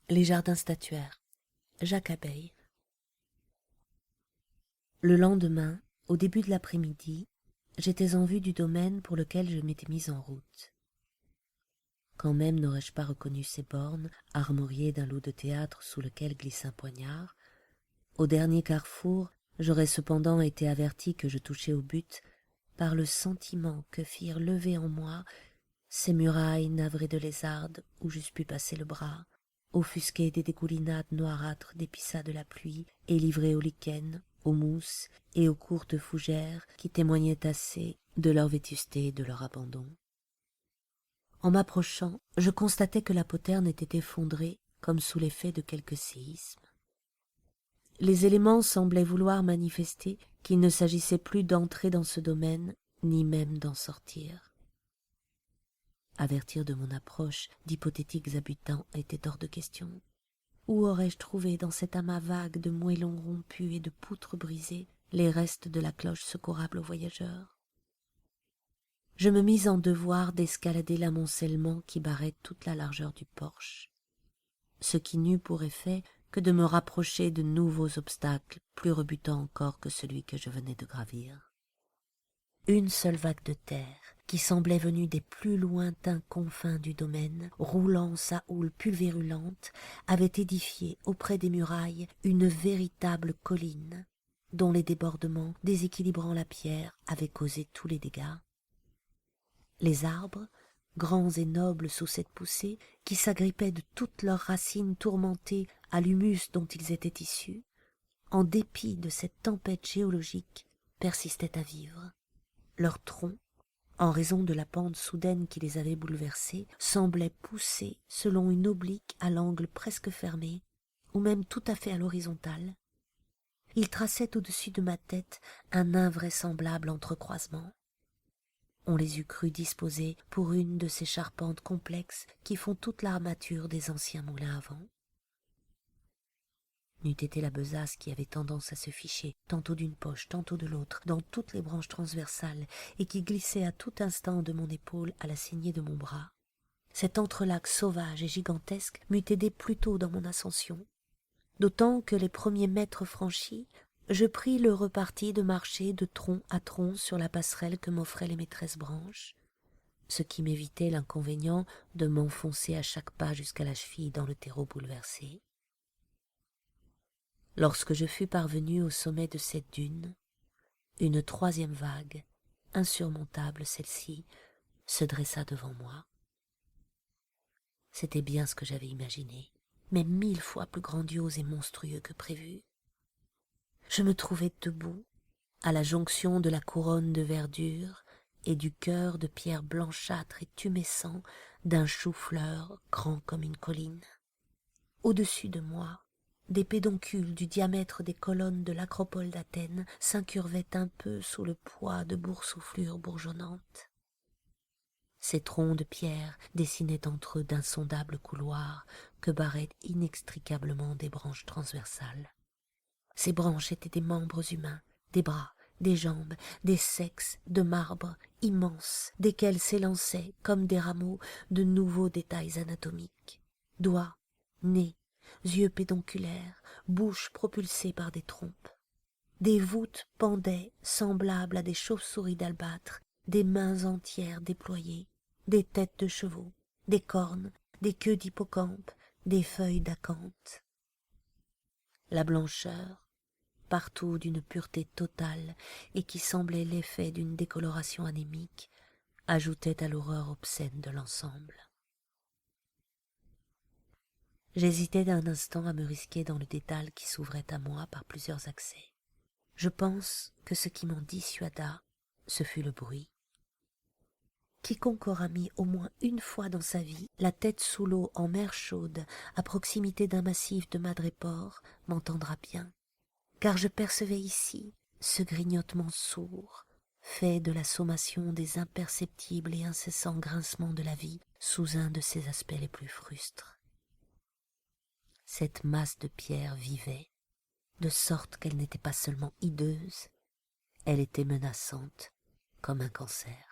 Les jardins statuaires. Jacques Abeille. Le lendemain, au début de l'après-midi, j'étais en vue du domaine pour lequel je m'étais mise en route. Quand même n'aurais-je pas reconnu ces bornes, armoriées d'un lot de théâtre sous lequel glisse un poignard. Au dernier carrefour, j'aurais cependant été averti que je touchais au but par le sentiment que firent lever en moi ces murailles navrées de lézardes où j'eusse pu passer le bras, offusquées des dégoulinades noirâtres des pissas de la pluie et livrées aux lichens, aux mousses et aux courtes fougères qui témoignaient assez de leur vétusté et de leur abandon. En m'approchant, je constatai que la poterne était effondrée comme sous l'effet de quelque séisme. Les éléments semblaient vouloir manifester qu'il ne s'agissait plus d'entrer dans ce domaine, ni même d'en sortir. Avertir de mon approche d'hypothétiques habitants était hors de question. Où aurais-je trouvé dans cet amas vague de moellons rompus et de poutres brisées les restes de la cloche secourable aux voyageurs? Je me mis en devoir d'escalader l'amoncellement qui barrait toute la largeur du porche, ce qui n'eut pour effet que de me rapprocher de nouveaux obstacles plus rebutants encore que celui que je venais de gravir. Une seule vague de terre, qui semblait venue des plus lointains confins du domaine, roulant sa houle pulvérulente, avait édifié auprès des murailles une véritable colline, dont les débordements, déséquilibrant la pierre, avaient causé tous les dégâts. Les arbres, grands et nobles sous cette poussée, qui s'agrippaient de toutes leurs racines tourmentées à l'humus dont ils étaient issus, en dépit de cette tempête géologique, persistaient à vivre. Leurs troncs, en raison de la pente soudaine qui les avait bouleversés, semblaient pousser selon une oblique à l'angle presque fermé, ou même tout à fait à l'horizontale. Ils traçaient au-dessus de ma tête un invraisemblable entrecroisement. On les eût crus disposés pour une de ces charpentes complexes qui font toute l'armature des anciens moulins à vent. N'eût été la besace qui avait tendance à se ficher, tantôt d'une poche, tantôt de l'autre, dans toutes les branches transversales, et qui glissait à tout instant de mon épaule à la saignée de mon bras. Cet entrelac sauvage et gigantesque m'eût aidé plus tôt dans mon ascension, d'autant que les premiers mètres franchis, je pris le reparti de marcher de tronc à tronc sur la passerelle que m'offraient les maîtresses branches, ce qui m'évitait l'inconvénient de m'enfoncer à chaque pas jusqu'à la cheville dans le terreau bouleversé. Lorsque je fus parvenu au sommet de cette dune, une troisième vague, insurmontable celle-ci, se dressa devant moi. C'était bien ce que j'avais imaginé, mais 1000 fois plus grandiose et monstrueux que prévu. Je me trouvais debout, à la jonction de la couronne de verdure et du cœur de pierre blanchâtre et tumescent d'un chou-fleur grand comme une colline. Au-dessus de moi, des pédoncules du diamètre des colonnes de l'acropole d'Athènes s'incurvaient un peu sous le poids de boursouflures bourgeonnantes. Ces troncs de pierre dessinaient entre eux d'insondables couloirs que barraient inextricablement des branches transversales. Ces branches étaient des membres humains, des bras, des jambes, des sexes de marbre immenses, desquels s'élançaient, comme des rameaux, de nouveaux détails anatomiques. Doigts, nez, yeux pédonculaires, bouches propulsées par des trompes. Des voûtes pendaient, semblables à des chauves-souris d'albâtre, des mains entières déployées, des têtes de chevaux, des cornes, des queues d'hippocampe, des feuilles d'acanthe. La blancheur, partout d'une pureté totale et qui semblait l'effet d'une décoloration anémique, ajoutait à l'horreur obscène de l'ensemble. J'hésitais un instant à me risquer dans le dédale qui s'ouvrait à moi par plusieurs accès. Je pense que ce qui m'en dissuada, ce fut le bruit. Quiconque aura mis au moins une fois dans sa vie la tête sous l'eau en mer chaude à proximité d'un massif de madrépores m'entendra bien, car je percevais ici ce grignotement sourd, fait de la sommation des imperceptibles et incessants grincements de la vie sous un de ses aspects les plus frustres. Cette masse de pierre vivait, de sorte qu'elle n'était pas seulement hideuse, elle était menaçante comme un cancer.